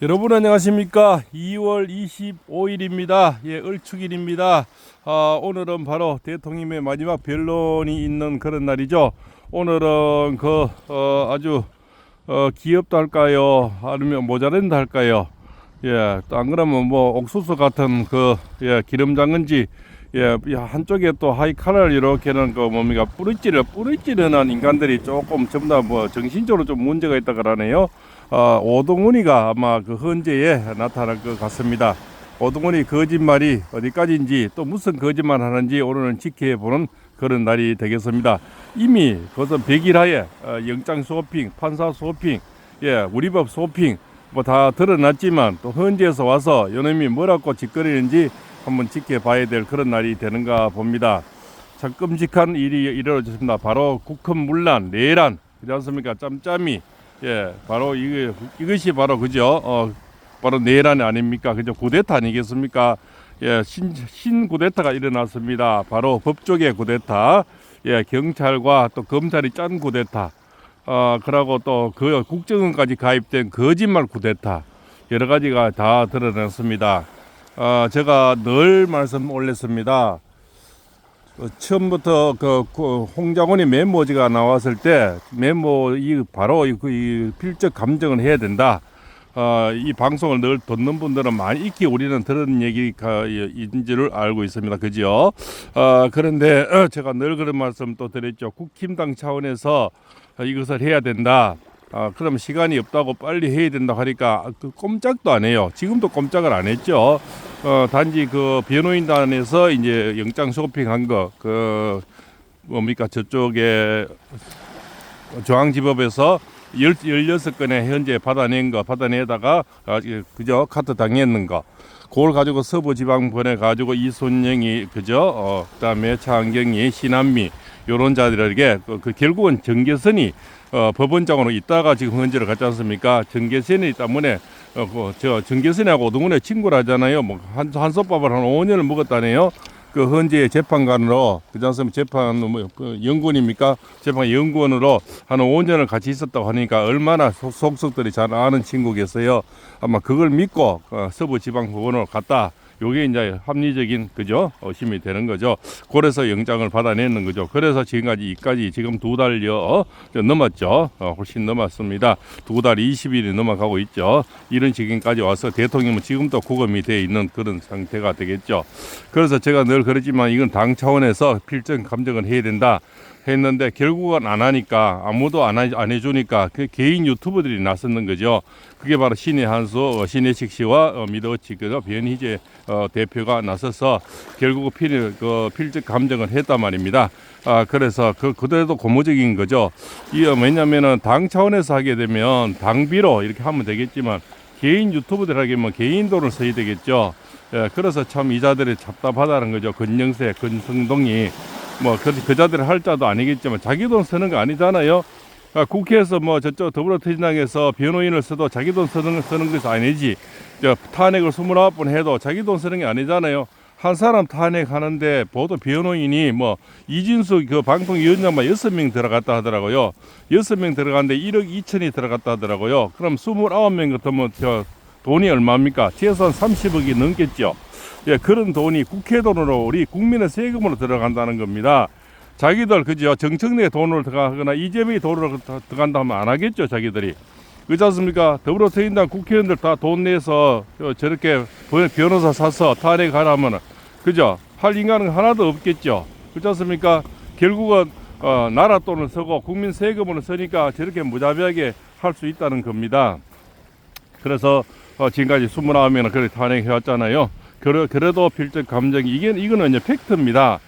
여러분 안녕하십니까? 2월 25일입니다. 예, 을축일입니다. 오늘은 바로 대통령의 마지막 변론이 있는 그런 날이죠. 오늘은 아주 귀엽다 할까요? 아니면 모자란다 할까요? 예, 또 안 그러면 뭐 옥수수 같은 기름 장은지, 예, 한쪽에 또 하이칼을 이렇게는 뭡니까 뿌리찌르는 인간들이 조금 전부 다 뭐 정신적으로 좀 문제가 있다 그러네요. 오동훈이가 아마 그 헌재에 나타날 것 같습니다. 오동훈이 거짓말이 어디까지인지 또 무슨 거짓말 하는지 오늘은 지켜보는 그런 날이 되겠습니다. 이미 그것은 100일 하에 영장 소핑, 판사 소핑, 예, 우리법 소핑 뭐 다 드러났지만 또 헌재에서 와서 이놈이 뭐라고 짓거리는지 한번 지켜봐야 될 그런 날이 되는가 봅니다. 참 끔찍한 일이 이루어졌습니다. 바로 국헌 문란, 내란, 그렇지 않습니까? 짬짬이, 예, 바로 이것이 바로 그죠? 바로 내란 아닙니까? 그죠? 쿠데타 아니겠습니까? 예, 신 쿠데타가 일어났습니다. 바로 법조계 쿠데타, 예, 경찰과 또 검찰이 짠 쿠데타, 그러고 또 그 국정원까지 가입된 거짓말 쿠데타, 여러 가지가 다 드러났습니다. 제가 늘 말씀 올렸습니다. 처음부터 홍장원이 메모지가 나왔을 때 메모 바로 이 필적 감정을 해야 된다. 이 방송을 늘 듣는 분들은 많이 익히 우리는 들은 얘기인지를 알고 있습니다. 그죠? 그런데 제가 늘 그런 말씀 또 드렸죠. 국힘당 차원에서 이것을 해야 된다. 그럼 시간이 없다고 빨리 해야 된다고 하니까 꼼짝도 안 해요. 지금도 꼼짝을 안 했죠. 단지 그 변호인단에서 이제 영장 쇼핑한 거, 뭡니까, 저쪽에 중앙지법에서 16건에 현재 받아내다가, 그죠, 카트 당했는 거. 그걸 가지고 서부지방 보내가지고 이순영이, 그죠, 그 다음에 차은경이, 신한미, 요런 자들에게 결국은 정계선이 법원장으로 있다가 지금 헌재를 갔지 않습니까? 정계선이 때문에 정계선하고 오동훈의 친구를 하잖아요. 뭐 한솥밥을 한 5년을 먹었다네요. 그 헌재의 재판관으로, 그지 않습니까? 연구원입니까? 재판 연구원으로 한 5년을 같이 있었다고 하니까 얼마나 속속들이 잘 아는 친구겠어요. 아마 그걸 믿고 서부지방법원으로 갔다. 요게 이제 합리적인, 그죠, 의심이 되는 거죠. 그래서 영장을 받아내는 거죠. 그래서 지금까지 지금 2달여 넘었죠. 훨씬 넘었습니다. 2달 20일이 넘어가고 있죠. 이런 지금까지 와서 대통령은 지금도 구금이 되어 있는 그런 상태가 되겠죠. 그래서 제가 늘 그러지만 이건 당 차원에서 필적 감정을 해야 된다 했는데 결국은 안 하니까, 아무도 안 해주니까 그 개인 유튜버들이 나섰는 거죠. 그게 바로 신의 한수, 신혜식 씨와 미더치 변희재 대표가 나서서 결국 필적 감정을 했단 말입니다. 그래서 그대로 고무적인 거죠. 왜냐면은 당 차원에서 하게 되면 당비로 이렇게 하면 되겠지만 개인 유튜버들 하게 개인 돈을 써야 되겠죠. 예, 그래서 참 이자들이 답답하다는 거죠. 근영세, 근성동이 그 자들의 할 자도 아니겠지만 자기 돈 쓰는 거 아니잖아요. 국회에서 저쪽 더불어민주당에서 변호인을 써도 자기 돈 쓰는 것이 아니지. 탄핵을 29번 해도 자기 돈 쓰는 게 아니잖아요. 한 사람 탄핵하는데 보도 변호인이 이진수 그 방통위원장만 6명 들어갔다 하더라고요. 6명 들어갔는데 1억 2천이 들어갔다 하더라고요. 그럼 29명 같으면 돈이 얼마입니까? 최소한 30억이 넘겠죠. 예, 그런 돈이 국회 돈으로 우리 국민의 세금으로 들어간다는 겁니다. 자기들 그죠? 정청래 돈으로 들어가거나 이재명이 돈으로 들어간다 하면 안 하겠죠, 자기들이. 그렇지 않습니까? 더불어민주당 국회의원들 다 돈 내서 저렇게 변호사 사서 탄핵하라면, 그죠? 할 인간은 하나도 없겠죠. 그렇지 않습니까? 결국은 나라 돈을 쓰고 국민 세금으로 쓰니까 저렇게 무자비하게 할 수 있다는 겁니다. 그래서 지금까지 29명을 그렇게 탄핵해왔잖아요. 그래도 필적 감정이 이거는 이제 팩트입니다.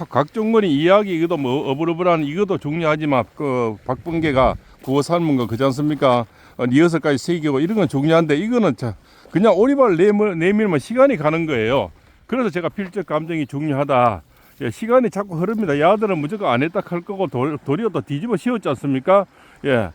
각종거리 이야기 이것도 어불어불한 이것도 중요하지만 박범계가 구호 삶은 거 그지 않습니까? 리허설까지 새기고 이런 건 중요한데 이거는 그냥 오리발 내밀면 시간이 가는 거예요. 그래서 제가 필적 감정이 중요하다. 예, 시간이 자꾸 흐릅니다. 야들은 무조건 안 했다 할 거고 도리어 또 뒤집어 씌웠지 않습니까? 예.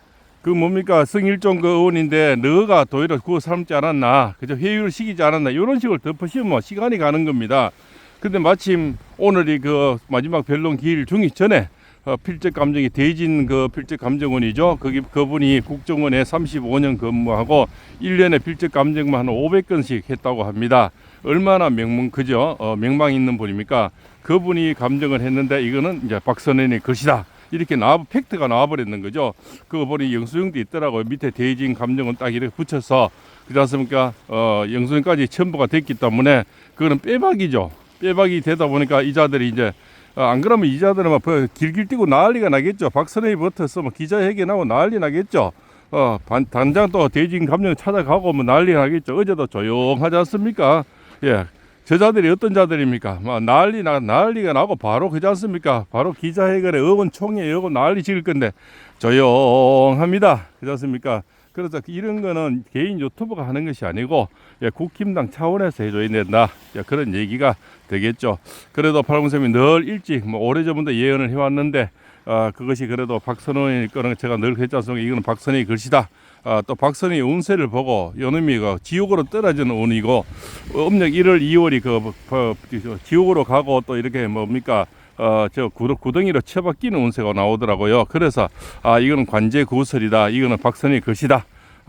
뭡니까? 성일종 의원인데 너가 도리어 그거 삶지 않았나? 그저 회유를 시키지 않았나? 이런 식으로 덮어씌우면 시간이 가는 겁니다. 근데 마침 오늘이 그 마지막 변론 기일 중이 전에 필적 감정이 대진 그 필적 감정원이죠. 그분이 국정원에 35년 근무하고 1년에 필적 감정만 한 500건씩 했다고 합니다. 얼마나 그죠? 명망 있는 분입니까? 그분이 감정을 했는데 이거는 이제 박선현의 것이다. 이렇게 팩트가 나와버렸는 거죠. 그분이 영수증도 있더라고요. 밑에 대진 감정은 딱 이렇게 붙여서 그렇지 않습니까? 영수증까지 첨부가 됐기 때문에 그거는 빼박이죠. 빼박이 되다 보니까 이자들이 이제 안 그러면 이자들은 막 길길 뛰고 난리가 나겠죠. 박선현이 붙어서 뭐 기자회견하고 난리 나겠죠. 당장 또 대진 감정 찾아가고 뭐 난리 나겠죠. 어제도 조용하지 않습니까? 예. 저자들이 어떤 자들입니까? 막 난리가 나고 바로 그지 않습니까? 바로 기자회견에 의원총회에 의원 난리 지을 건데 조용합니다. 그지 않습니까? 그래서 이런 거는 개인 유튜버가 하는 것이 아니고 국힘당 차원에서 해줘야 된다. 그런 얘기가 되겠죠. 그래도 팔공쌤이 늘 일찍 오래전부터 예언을 해왔는데 그것이 그래도 박선원의 거는 제가 늘 했지 않습니까? 이거는 박선원의 글씨다. 또 박선의 운세를 보고 요놈이 지옥으로 떨어지는 운이고 음력 1월 2월이 지옥으로 가고 또 이렇게 뭡니까 저 구덩이로 쳐박히는 운세가 나오더라고요. 그래서 이거는 관제구설이다. 이거는 박선의 글씨다.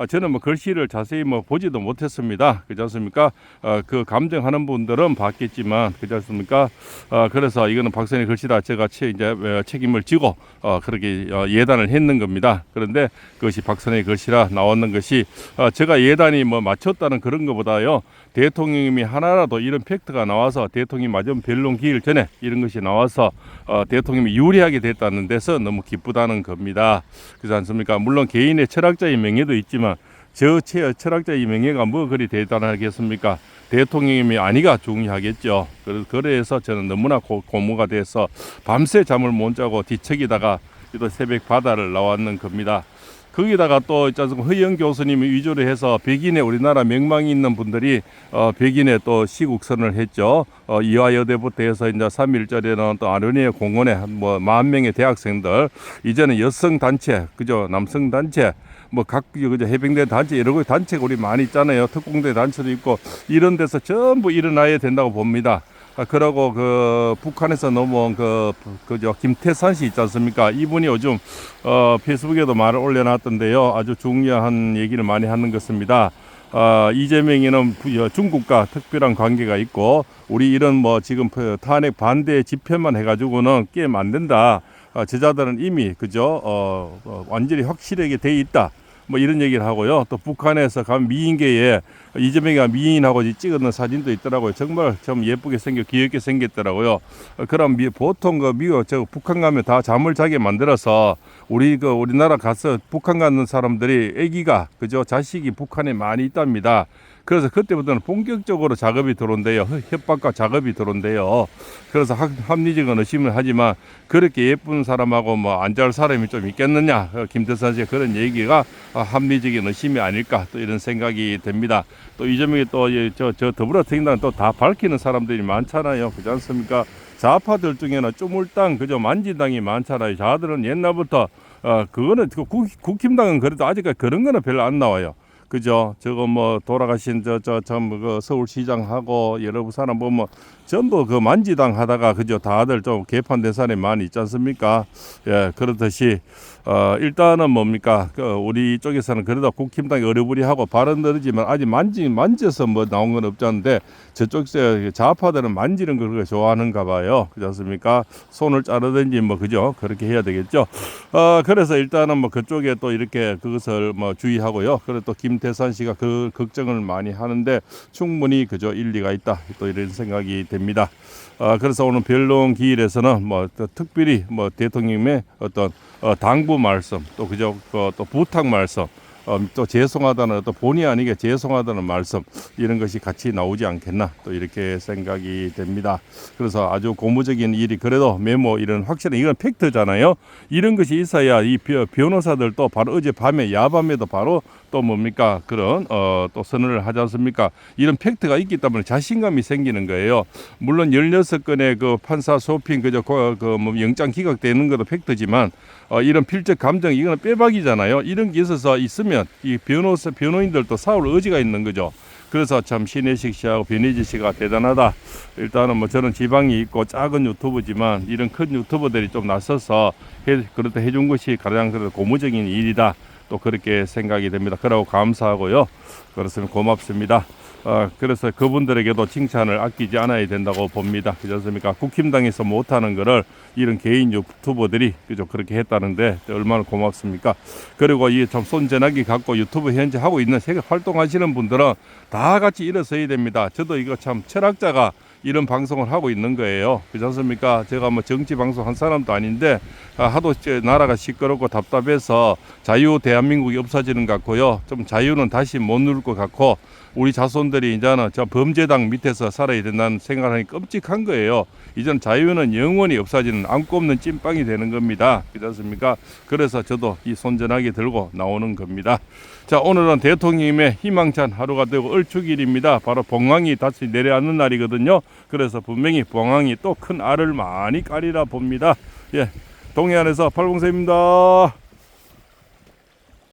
저는 뭐 글씨를 자세히 보지도 못했습니다. 그렇지 않습니까? 그 감정하는 분들은 봤겠지만, 그렇지 않습니까? 그래서 이거는 박선의 글씨다. 제가 이제 책임을 지고, 그렇게 예단을 했는 겁니다. 그런데 그것이 박선의 글씨라 나왔는 것이, 제가 예단이 맞췄다는 그런 것보다요, 대통령님이 하나라도 이런 팩트가 나와서 대통령이 맞은 변론 기일 전에 이런 것이 나와서 대통령이 유리하게 됐다는 데서 너무 기쁘다는 겁니다. 그렇지 않습니까? 물론 개인의 철학자의 명예도 있지만 저 철학자의 명예가 뭐 그리 대단하겠습니까? 대통령님이 아니가 중요하겠죠. 그래서 저는 너무나 고무가 돼서 밤새 잠을 못 자고 뒤척이다가 또 새벽 바다를 나왔는 겁니다. 거기다가 또 허영 교수님이 위조를 해서 백인의 우리나라 명망이 있는 분들이 백인의 또 시국선을 했죠. 이화여대부터 해서 이제 3.1절에는 또 아련의 공원에 10,000명의 대학생들, 이제는 여성 단체, 그죠, 남성 단체, 그죠, 해병대 단체, 여러 가지 단체가 우리 많이 있잖아요. 특공대 단체도 있고 이런 데서 전부 일어나야 된다고 봅니다. 그러고 북한에서 넘어온 그죠, 김태산 씨 있지 않습니까? 이분이 요즘 페이스북에도 말을 올려놨던데요. 아주 중요한 얘기를 많이 하는 것입니다. 이재명이는 중국과 특별한 관계가 있고 우리 이런 지금 탄핵 반대 집회만 해가지고는 게임 안 된다. 저자들은 이미 그죠, 완전히 확실하게 돼 있다. 이런 얘기를 하고요. 또 북한에서 간 미인계에 이재명이가 미인하고 찍었는 사진도 있더라고요. 정말 좀 예쁘게 귀엽게 생겼더라고요. 그럼 보통 미국 북한 가면 다 잠을 자게 만들어서 우리나라 가서 북한 가는 사람들이 아기가 그죠, 자식이 북한에 많이 있답니다. 그래서 그때부터는 본격적으로 작업이 들어온대요. 협박과 작업이 들어온대요. 그래서 합리적인 의심을 하지만 그렇게 예쁜 사람하고 안 잘 사람이 좀 있겠느냐. 김태산 씨의 그런 얘기가 합리적인 의심이 아닐까 또 이런 생각이 됩니다. 또 이재명이 또 저 더불어민주당 또 다 밝히는 사람들이 많잖아요. 그렇지 않습니까? 좌파들 중에는 쪼물당 그저 만지당이 많잖아요. 자들은 옛날부터 그거는 국힘당은 그래도 아직까지 그런 거는 별로 안 나와요. 그죠? 저거 돌아가신 서울시장하고 여러 사람 보면 전부 만지당 하다가 그죠? 다들 좀 개판된 사람이 많이 있지 않습니까? 예, 그렇듯이 일단은 뭡니까? 우리 쪽에서는 그래도 국힘당이 어려부리하고 발언들이지만 아직 만져서 나온 건 없잖는데 저쪽에서 좌파들은 만지는 걸 그렇게 좋아하는가 봐요. 그렇지 않습니까? 손을 자르든지 그죠? 그렇게 해야 되겠죠. 그래서 일단은 그쪽에 또 이렇게 그것을 주의하고요. 그리고 또 김태산 씨가 그 걱정을 많이 하는데 충분히 그죠, 일리가 있다. 또 이런 생각이 됩니다. 그래서 오늘 변론 기일에서는 특별히 대통령님의 어떤 당부 말씀, 또 그죠, 또 부탁 말씀, 또 죄송하다는 또 본의 아니게 죄송하다는 말씀, 이런 것이 같이 나오지 않겠나 또 이렇게 생각이 됩니다. 그래서 아주 고무적인 일이 그래도 메모 이런 확실한 이건 팩트잖아요. 이런 것이 있어야 이 변호사들도 바로 어젯밤에 야밤에도 바로 또 뭡니까 그런 또 선언을 하지 않습니까? 이런 팩트가 있기 때문에 자신감이 생기는 거예요. 물론 16건의 그 판사 소핀 그저 뭐 영장 기각되는 것도 팩트지만 이런 필적 감정 이거는 빼박이잖아요. 이런 게 있으면 이 변호인들도 싸울 의지가 있는 거죠. 그래서 참 신혜식 씨하고 변희재 씨가 대단하다. 일단은 뭐 저는 지방이 있고 작은 유튜브지만 이런 큰 유튜버들이 좀 나서서 그렇다 해준 것이 가장 고무적인 일이다. 또 그렇게 생각이 됩니다. 그러고 감사하고요. 그렇습니다. 고맙습니다. 그래서 그분들에게도 칭찬을 아끼지 않아야 된다고 봅니다. 그렇지 않습니까? 국힘당에서 못하는 거를 이런 개인 유튜버들이 그죠 그렇게 했다는데 얼마나 고맙습니까? 그리고 이 좀 손전화기 갖고 유튜브 현재 하고 있는 세계 활동하시는 분들은 다 같이 일어서야 됩니다. 저도 이거 참 철학자가 이런 방송을 하고 있는 거예요. 그렇지 않습니까? 제가 뭐 정치 방송 한 사람도 아닌데 하도 나라가 시끄럽고 답답해서 자유 대한민국이 없어지는 것 같고요. 좀 자유는 다시 못 누릴 것 같고 우리 자손들이 이제는 저 범죄당 밑에서 살아야 된다는 생각을 하니 끔찍한 거예요. 이제는 자유는 영원히 없어지는 안고 없는 찐빵이 되는 겁니다. 그렇지 않습니까? 그래서 저도 이 손전화기 들고 나오는 겁니다. 자, 오늘은 대통령님의 희망찬 하루가 되고 을축일입니다. 바로 봉황이 다시 내려앉는 날이거든요. 그래서 분명히 봉황이 또 큰 알을 많이 까리라 봅니다. 예, 동해안에서 팔봉쌤입니다.